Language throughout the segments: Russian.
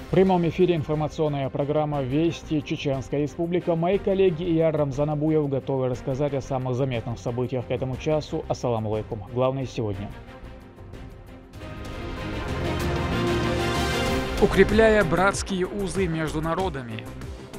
В прямом эфире информационная программа «Вести Чеченская Республика». Мои коллеги и я, Рамзан Абуев, готовы рассказать о самых заметных событиях к этому часу. Ассаламу алейкум. Главное сегодня. Укрепляя братские узы между народами.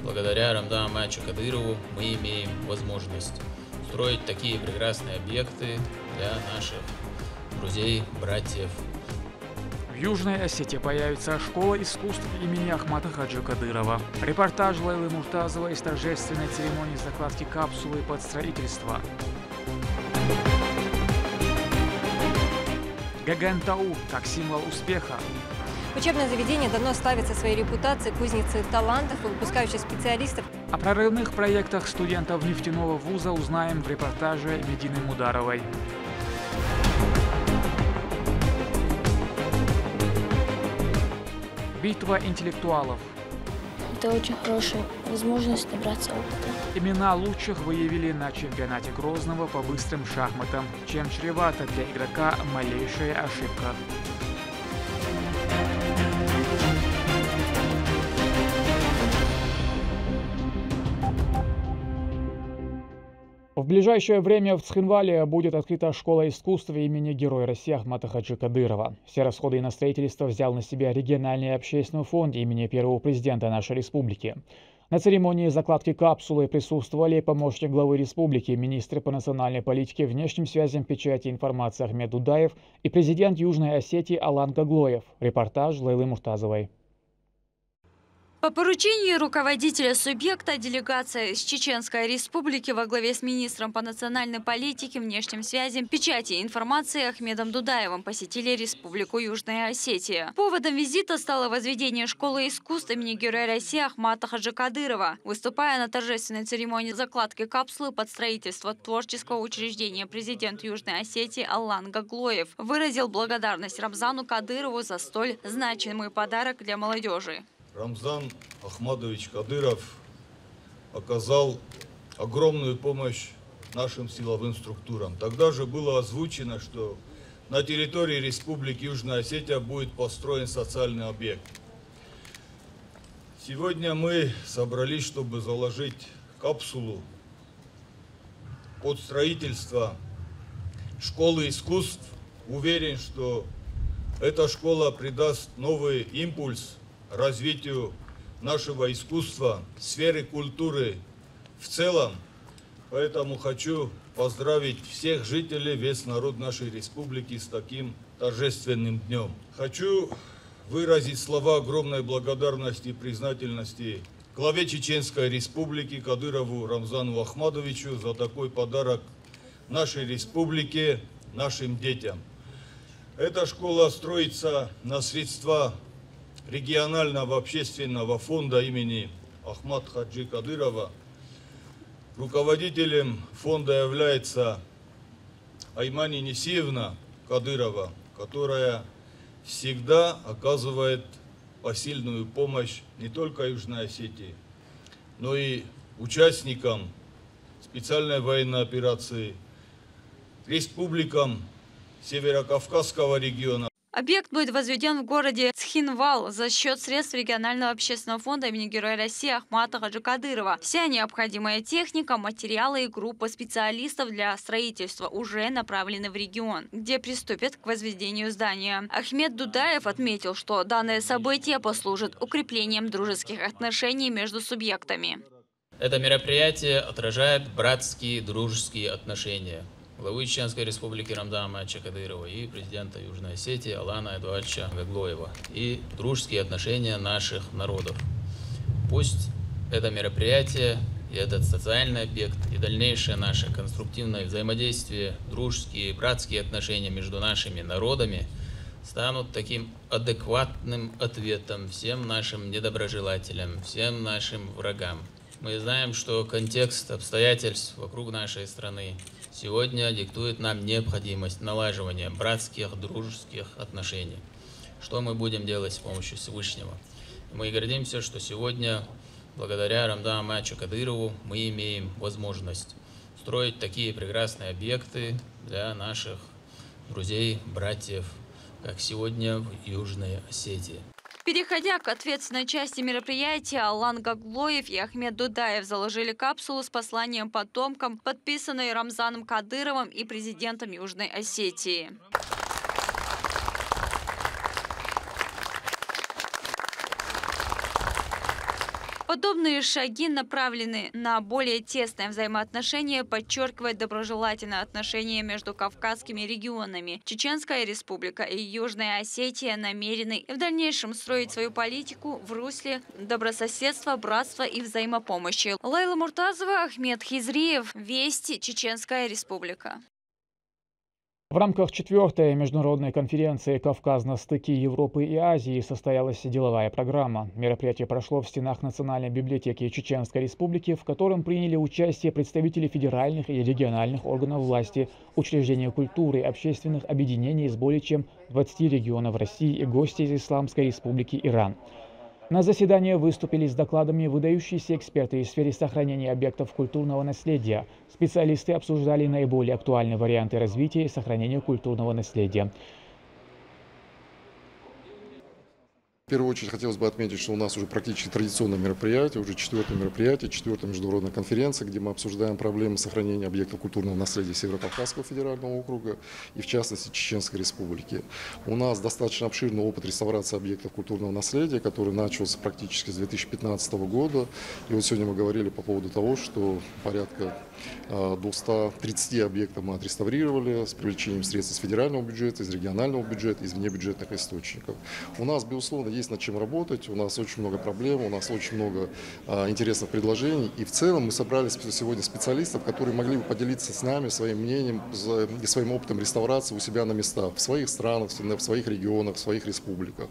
Благодаря Рамзану Ахмадовичу Кадырову мы имеем возможность строить такие прекрасные объекты для наших друзей, братьев. В Южной Осетии появится школа искусств имени Ахмата Хаджи Кадырова. Репортаж Лейлы Муртазовой из торжественной церемонии закладки капсулы под строительство. Гаган-Тау как символ успеха. Учебное заведение давно славится своей репутацией кузницы талантов и выпускающих специалистов. О прорывных проектах студентов нефтяного вуза узнаем в репортаже Медины Мударовой. Битва интеллектуалов. Это очень хорошая возможность набраться опыта. Имена лучших выявили на чемпионате Грозного по быстрым шахматам, чем чревата для игрока малейшая ошибка. В ближайшее время в Цхинвале будет открыта школа искусств имени Героя России Ахмата Хаджи Кадырова. Все расходы на строительство взял на себя региональный общественный фонд имени первого президента нашей республики. На церемонии закладки капсулы присутствовали помощник главы республики, министр по национальной политике, внешним связям, печати и информации Ахмед Дудаев и президент Южной Осетии Алан Гаглоев. Репортаж Лейлы Муртазовой. По поручению руководителя субъекта делегация из Чеченской Республики во главе с министром по национальной политике, внешним связям, печати и информации Ахмедом Дудаевым посетили Республику Южная Осетия. Поводом визита стало возведение школы искусств имени Героя России Ахмата Хаджи Кадырова. Выступая на торжественной церемонии закладки капсулы под строительство творческого учреждения, президент Южной Осетии Алан Гаглоев выразил благодарность Рамзану Кадырову за столь значимый подарок для молодежи. Рамзан Ахмадович Кадыров оказал огромную помощь нашим силовым структурам. Тогда же было озвучено, что на территории Республики Южная Осетия будет построен социальный объект. Сегодня мы собрались, чтобы заложить капсулу под строительство школы искусств. Уверен, что эта школа придаст новый импульс развитию нашего искусства, сферы культуры в целом. Поэтому хочу поздравить всех жителей, весь народ нашей республики с таким торжественным днем. Хочу выразить слова огромной благодарности и признательности главе Чеченской Республики Кадырову Рамзану Ахмадовичу за такой подарок нашей республике, нашим детям. Эта школа строится на средства регионального общественного фонда имени Ахмата Хаджи Кадырова. Руководителем фонда является Аймани Несиевна Кадырова, которая всегда оказывает посильную помощь не только Южной Осетии, но и участникам специальной военной операции, республикам Северокавказского региона. Объект будет возведен в городе Цхинвал за счет средств регионального общественного фонда имени Героя России Ахмата Хаджи Кадырова. Вся необходимая техника, материалы и группа специалистов для строительства уже направлены в регион, где приступят к возведению здания. Ахмед Дудаев отметил, что данное событие послужит укреплением дружеских отношений между субъектами. Это мероприятие отражает братские дружеские отношения главы Чеченской Республики Рамзана Ахмадовича Кадырова и президента Южной Осетии Алана Эдуардовича Гаглоева и дружеские отношения наших народов. Пусть это мероприятие и этот социальный объект и дальнейшее наше конструктивное взаимодействие, дружеские, братские отношения между нашими народами станут таким адекватным ответом всем нашим недоброжелателям, всем нашим врагам. Мы знаем, что контекст обстоятельств вокруг нашей страны сегодня диктует нам необходимость налаживания братских, дружеских отношений. Что мы будем делать с помощью Всевышнего? Мы гордимся, что сегодня, благодаря Рамзану Ахмадовичу Кадырову, мы имеем возможность строить такие прекрасные объекты для наших друзей, братьев, как сегодня в Южной Осетии. Переходя к ответственной части мероприятия, Алан Гаглоев и Ахмед Дудаев заложили капсулу с посланием потомкам, подписанной Рамзаном Кадыровым и президентом Южной Осетии. Подобные шаги направлены на более тесное взаимоотношение, подчеркивает доброжелательное отношение между кавказскими регионами. Чеченская республика и Южная Осетия намерены в дальнейшем строить свою политику в русле добрососедства, братства и взаимопомощи. Лайла Муртазова, Ахмед Хизриев. Вести. Чеченская республика. В рамках 4-й международной конференции «Кавказ на стыке Европы и Азии» состоялась деловая программа. Мероприятие прошло в стенах Национальной библиотеки Чеченской Республики, в котором приняли участие представители федеральных и региональных органов власти, учреждений культуры, общественных объединений из более чем 20 регионов России и гости из Исламской Республики Иран. На заседании выступили с докладами выдающиеся эксперты в сфере сохранения объектов культурного наследия. Специалисты обсуждали наиболее актуальные варианты развития и сохранения культурного наследия. В первую очередь хотелось бы отметить, что у нас уже практически традиционное мероприятие, уже 4-е мероприятие, 4-я международная конференция, где мы обсуждаем проблемы сохранения объектов культурного наследия Северо-Кавказского федерального округа и, в частности, Чеченской Республики. У нас достаточно обширный опыт реставрации объектов культурного наследия, который начался практически с 2015 года. И вот сегодня мы говорили по поводу того, что порядка 230 объектов мы отреставрировали с привлечением средств из федерального бюджета, из регионального бюджета, из внебюджетных источников. У нас, безусловно, есть над чем работать, у нас очень много проблем, у нас очень много интересных предложений. И в целом мы собрали сегодня специалистов, которые могли бы поделиться с нами своим мнением и своим опытом реставрации у себя на местах, в своих странах, в своих регионах, в своих республиках.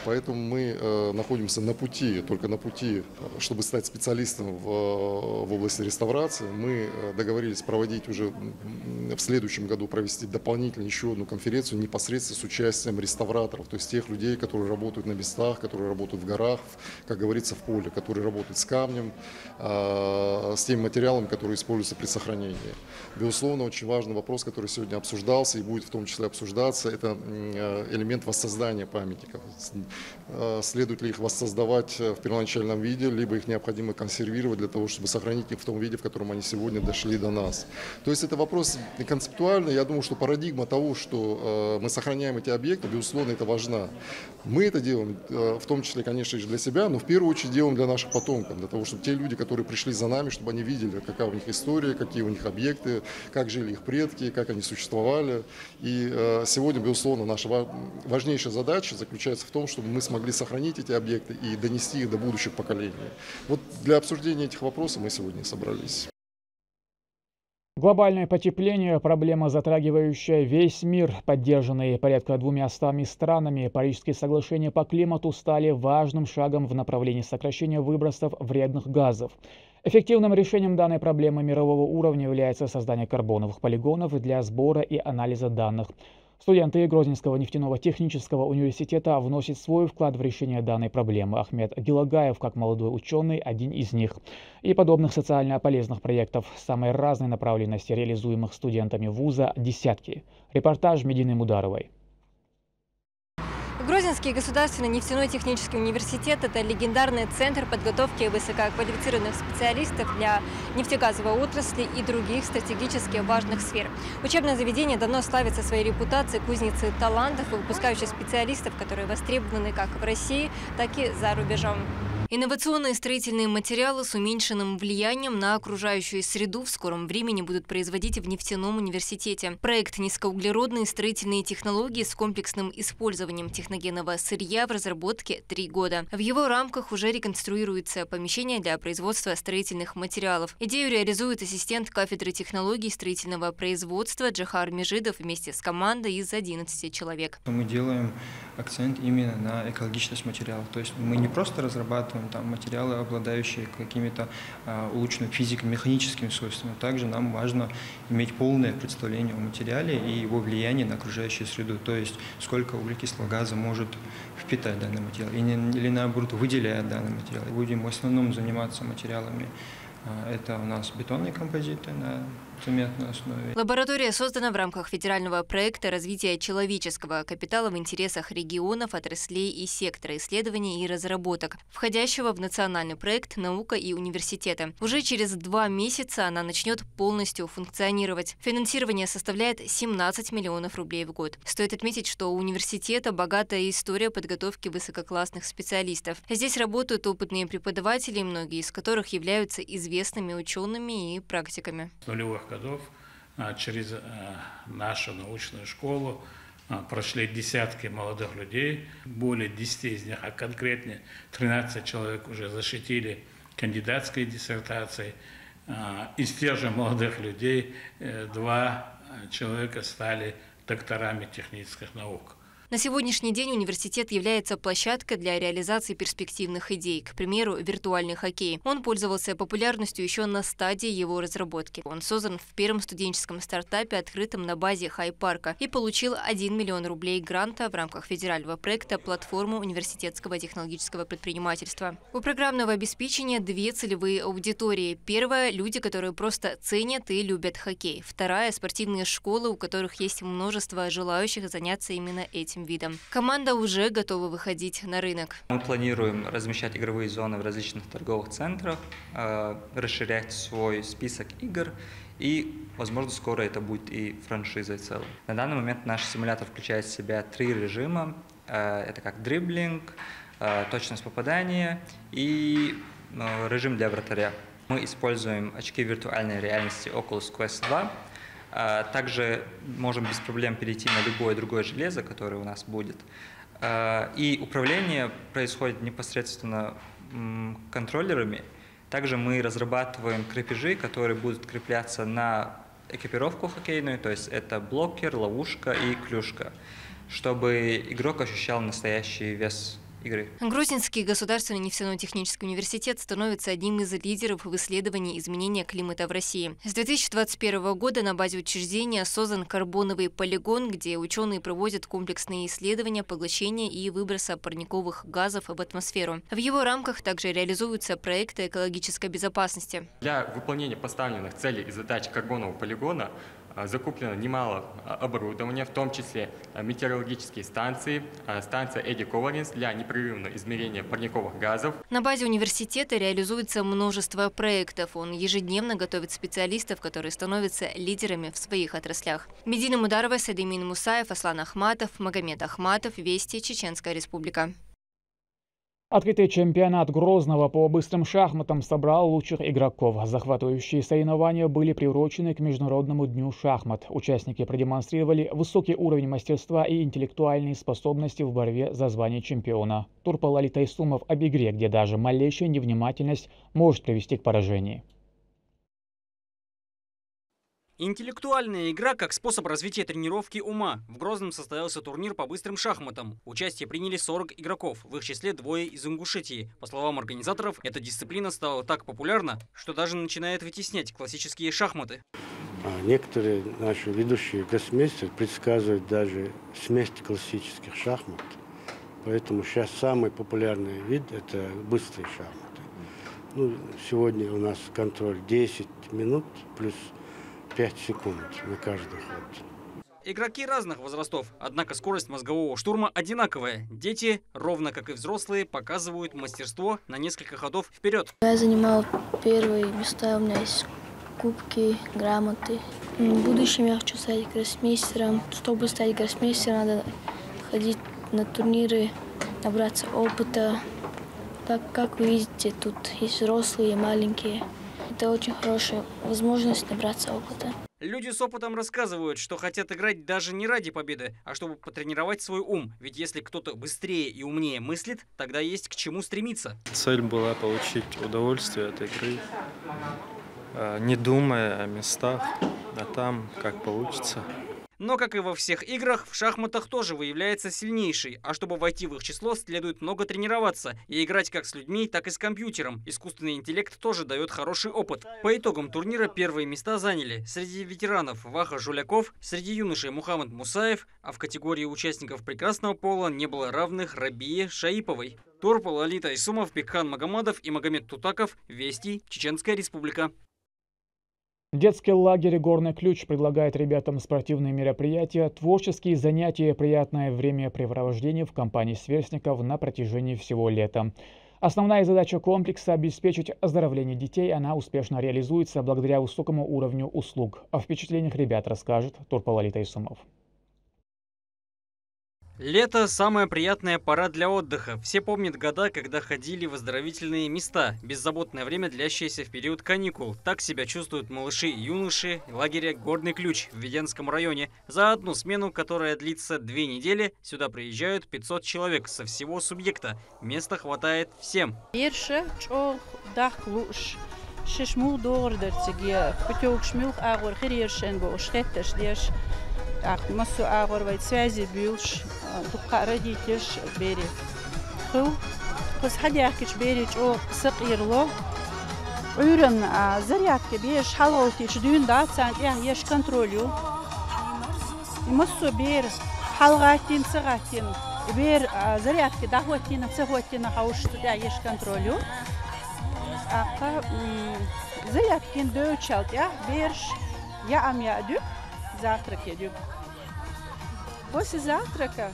Поэтому мы находимся на пути, только на пути, чтобы стать специалистом в области реставрации. Мы договорились проводить уже в следующем году, провести дополнительно еще одну конференцию непосредственно с участием реставраторов, то есть тех людей, которые работают на местах, которые работают в горах, как говорится, в поле, которые работают с камнем, с теми материалами, которые используются при сохранении. Безусловно, очень важный вопрос, который сегодня обсуждался и будет в том числе обсуждаться, это элемент воссоздания памятников. Следует ли их воссоздавать в первоначальном виде, либо их необходимо консервировать для того, чтобы сохранить их в том виде, в котором они сегодня дошли до нас. То есть это вопрос концептуальный. Я думаю, что парадигма того, что мы сохраняем эти объекты, безусловно, это важна. Мы это делаем, в том числе, конечно, и для себя, но в первую очередь делаем для наших потомков, для того, чтобы те люди, которые пришли за нами, чтобы они видели, какая у них история, какие у них объекты, как жили их предки, как они существовали. И сегодня, безусловно, наша важнейшая задача заключается в том, чтобы мы смогли сохранить эти объекты и донести их до будущих поколений. Вот для обсуждения этих вопросов мы сегодня собрались. Глобальное потепление – проблема, затрагивающая весь мир. Поддержанные порядка 200 странами, Парижские соглашения по климату стали важным шагом в направлении сокращения выбросов вредных газов. Эффективным решением данной проблемы мирового уровня является создание карбоновых полигонов для сбора и анализа данных. Студенты Грозненского нефтяного технического университета вносят свой вклад в решение данной проблемы. Ахмед Гилагаев, как молодой ученый, один из них. И подобных социально полезных проектов самой разной направленности, реализуемых студентами вуза, десятки. Репортаж Медины Мударовой. Грозненский государственный нефтяной технический университет – это легендарный центр подготовки высококвалифицированных специалистов для нефтегазовой отрасли и других стратегически важных сфер. Учебное заведение давно славится своей репутацией кузницы талантов и выпускающих специалистов, которые востребованы как в России, так и за рубежом. Инновационные строительные материалы с уменьшенным влиянием на окружающую среду в скором времени будут производить в нефтяном университете. Проект «Низкоуглеродные строительные технологии с комплексным использованием техногенного сырья» в разработке 3 года. В его рамках уже реконструируется помещение для производства строительных материалов. Идею реализует ассистент кафедры технологий строительного производства Джахар Межидов вместе с командой из 11 человек. Мы делаем акцент именно на экологичность материалов. То есть мы не просто разрабатываем там материалы, обладающие какими-то улучшенными физико-механическими свойствами. Также нам важно иметь полное представление о материале и его влиянии на окружающую среду. То есть сколько углекислого газа может впитать данный материал или наоборот выделяет данный материал. Будем в основном заниматься материалами. Это у нас бетонные композиты, заметной основе. Лаборатория создана в рамках федерального проекта развития человеческого капитала в интересах регионов, отраслей и сектора исследований и разработок, входящего в национальный проект «Наука и университеты». Уже через 2 месяца она начнет полностью функционировать. Финансирование составляет 17 миллионов рублей в год. Стоит отметить, что у университета богатая история подготовки высококлассных специалистов. Здесь работают опытные преподаватели, многие из которых являются известными учеными и практиками. С нулевых годов через нашу научную школу прошли десятки молодых людей, более 10 из них, а конкретнее 13 человек уже защитили кандидатские диссертации. Из тех же молодых людей 2 человека стали докторами технических наук. На сегодняшний день университет является площадкой для реализации перспективных идей, к примеру, виртуальный хоккей. Он пользовался популярностью еще на стадии его разработки. Он создан в первом студенческом стартапе, открытом на базе Хай-парка, и получил 1 миллион рублей гранта в рамках федерального проекта «Платформа университетского технологического предпринимательства». У программного обеспечения 2 целевые аудитории. Первая – люди, которые просто ценят и любят хоккей. Вторая – спортивные школы, у которых есть множество желающих заняться именно этим видом. Команда уже готова выходить на рынок. Мы планируем размещать игровые зоны в различных торговых центрах, расширять свой список игр и, возможно, скоро это будет и франшизой целой. На данный момент наш симулятор включает в себя 3 режима. Это как дриблинг, точность попадания и режим для вратаря. Мы используем очки виртуальной реальности Oculus Quest 2. Также можем без проблем перейти на любое другое железо, которое у нас будет. И управление происходит непосредственно контроллерами. Также мы разрабатываем крепежи, которые будут крепляться на экипировку хоккейную, то есть это блокер, ловушка и клюшка, чтобы игрок ощущал настоящий вес игры. Грузинский государственный нефтяной технический университет становится одним из лидеров в исследовании изменения климата в России. С 2021 года на базе учреждения создан карбоновый полигон, где ученые проводят комплексные исследования поглощения и выброса парниковых газов в атмосферу. В его рамках также реализуются проекты экологической безопасности. Для выполнения поставленных целей и задач карбонового полигона закуплено немало оборудования, в том числе метеорологические станции, станция Эдди Колоринс для непрерывного измерения парниковых газов. На базе университета реализуется множество проектов. Он ежедневно готовит специалистов, которые становятся лидерами в своих отраслях. Медина Мударова, Садимин Мусаев, Аслан Ахматов, Магомед Ахматов, Вести, Чеченская Республика. Открытый чемпионат Грозного по быстрым шахматам собрал лучших игроков. Захватывающие соревнования были приурочены к Международному дню шахмат. Участники продемонстрировали высокий уровень мастерства и интеллектуальные способности в борьбе за звание чемпиона. Турпал Али Тайсумов об игре, где даже малейшая невнимательность может привести к поражению. Интеллектуальная игра как способ развития тренировки ума. В Грозном состоялся турнир по быстрым шахматам. Участие приняли 40 игроков, в их числе 2 из Ингушетии. По словам организаторов, эта дисциплина стала так популярна, что даже начинает вытеснять классические шахматы. Некоторые наши ведущие гроссмейстеры предсказывают даже смесь классических шахмат. Поэтому сейчас самый популярный вид – это быстрые шахматы. Сегодня у нас контроль 10 минут плюс 5 секунд на каждый ход. Игроки разных возрастов, однако скорость мозгового штурма одинаковая. Дети, ровно как и взрослые, показывают мастерство на несколько ходов вперед. Я занимал первые места, у меня есть кубки, грамоты. В будущем я хочу стать гроссмейстером. Чтобы стать гроссмейстером, надо ходить на турниры, набраться опыта. Так как вы видите, тут есть взрослые и маленькие. Это очень хорошая возможность набраться опыта. Люди с опытом рассказывают, что хотят играть даже не ради победы, а чтобы потренировать свой ум. Ведь если кто-то быстрее и умнее мыслит, тогда есть к чему стремиться. Цель была получить удовольствие от игры, не думая о местах, а там как получится. Но, как и во всех играх, в шахматах тоже выявляется сильнейший. А чтобы войти в их число, следует много тренироваться и играть как с людьми, так и с компьютером. Искусственный интеллект тоже дает хороший опыт. По итогам турнира первые места заняли среди ветеранов Ваха Жуляков, среди юношей Мухаммад Мусаев, а в категории участников прекрасного пола не было равных Рабие Шаиповой. Турпал Али Тайсумов, Бекхан Магомадов и Магомед Тутаков. Вести, Чеченская Республика. Детский лагерь «Горный ключ» предлагает ребятам спортивные мероприятия, творческие занятия и приятное времяпрепровождение в компании сверстников на протяжении всего лета. Основная задача комплекса – обеспечить оздоровление детей. Она успешно реализуется благодаря высокому уровню услуг. О впечатлениях ребят расскажет Турпал Исумов. Лето – самая приятная пора для отдыха. Все помнят года, когда ходили в оздоровительные места. Беззаботное время, длящееся в период каникул. Так себя чувствуют малыши и юноши лагеря «Горный ключ» в Веденском районе. За одну смену, которая длится 2 недели, сюда приезжают 500 человек со всего субъекта. Места хватает всем. Масу агор связи бюлш, дукка родителш бери. Ху, посходяхкич берич о сакирло. Уйрен зарядки беш халалтич дюн да цент я еш контролю. Масу бер халгатин сагатин бер зарядки дахватин цахватин хаушт я еш контролю. Ака зарядкин дөчалт я берш я амядю. Завтрак едю. После завтрака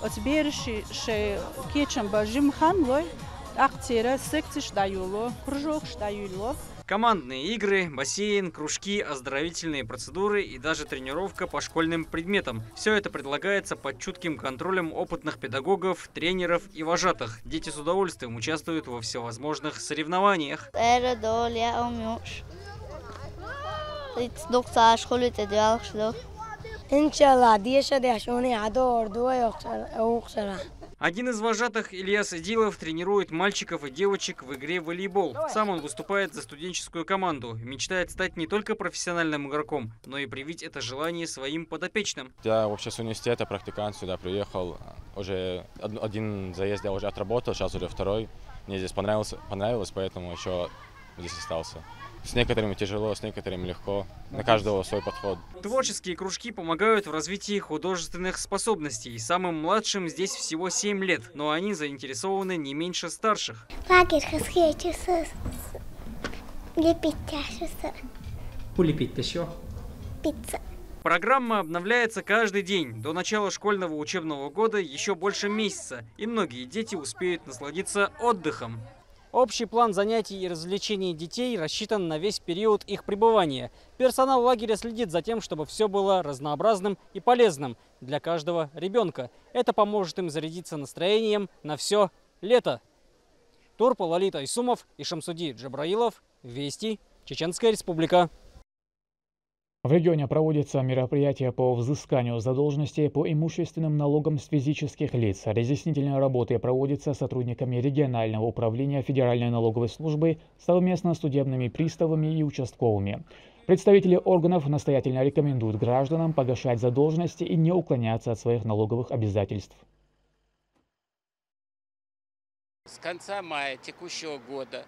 от береши ше кечем бажим ханлой акцера секциш даюло, кружок даюло. Командные игры, бассейн, кружки, оздоровительные процедуры и даже тренировка по школьным предметам. Все это предлагается под чутким контролем опытных педагогов, тренеров и вожатых. Дети с удовольствием участвуют во всевозможных соревнованиях. Один из вожатых, Ильяс Идилов, тренирует мальчиков и девочек в игре в волейбол. Сам он выступает за студенческую команду. Мечтает стать не только профессиональным игроком, но и привить это желание своим подопечным. Я вообще с университета практикант сюда приехал. Уже один заезд я уже отработал, сейчас уже второй. Мне здесь понравилось, поэтому еще здесь остался. С некоторыми тяжело, с некоторыми легко. На каждого свой подход. Творческие кружки помогают в развитии художественных способностей. Самым младшим здесь всего 7 лет, но они заинтересованы не меньше старших. Программа обновляется каждый день. До начала школьного учебного года еще больше месяца, и многие дети успеют насладиться отдыхом. Общий план занятий и развлечений детей рассчитан на весь период их пребывания. Персонал лагеря следит за тем, чтобы все было разнообразным и полезным для каждого ребенка. Это поможет им зарядиться настроением на все лето. Турпал Исумов и Шамсуди Джабраилов. Вести. Чеченская Республика. В регионе проводится мероприятие по взысканию задолженностей по имущественным налогам с физических лиц. Разъяснительные работы проводятся сотрудниками регионального управления Федеральной налоговой службы совместно с судебными приставами и участковыми. Представители органов настоятельно рекомендуют гражданам погашать задолженности и не уклоняться от своих налоговых обязательств. С конца мая текущего года,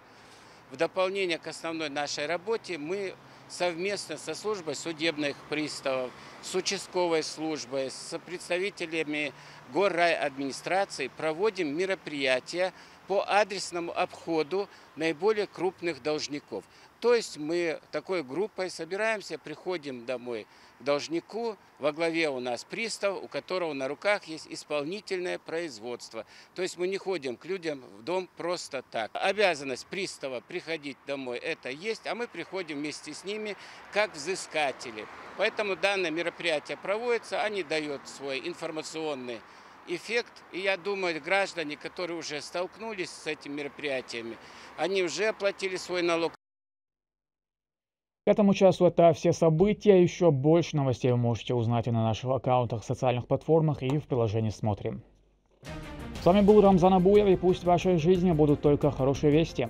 в дополнение к основной нашей работе, мы совместно со службой судебных приставов, с участковой службой, с представителями горрайадминистрации проводим мероприятия по адресному обходу наиболее крупных должников. То есть мы такой группой собираемся, приходим домой к должнику, во главе у нас пристав, у которого на руках есть исполнительное производство. То есть мы не ходим к людям в дом просто так. Обязанность пристава приходить домой это есть, а мы приходим вместе с ними как взыскатели. Поэтому данное мероприятие проводится, они дают свой информационный эффект. И я думаю, граждане, которые уже столкнулись с этими мероприятиями, они уже оплатили свой налог. К этому часу это все события. Еще больше новостей вы можете узнать и на наших аккаунтах, социальных платформах и в приложении «Смотрим». С вами был Рамзан Абуев, и пусть в вашей жизни будут только хорошие вести.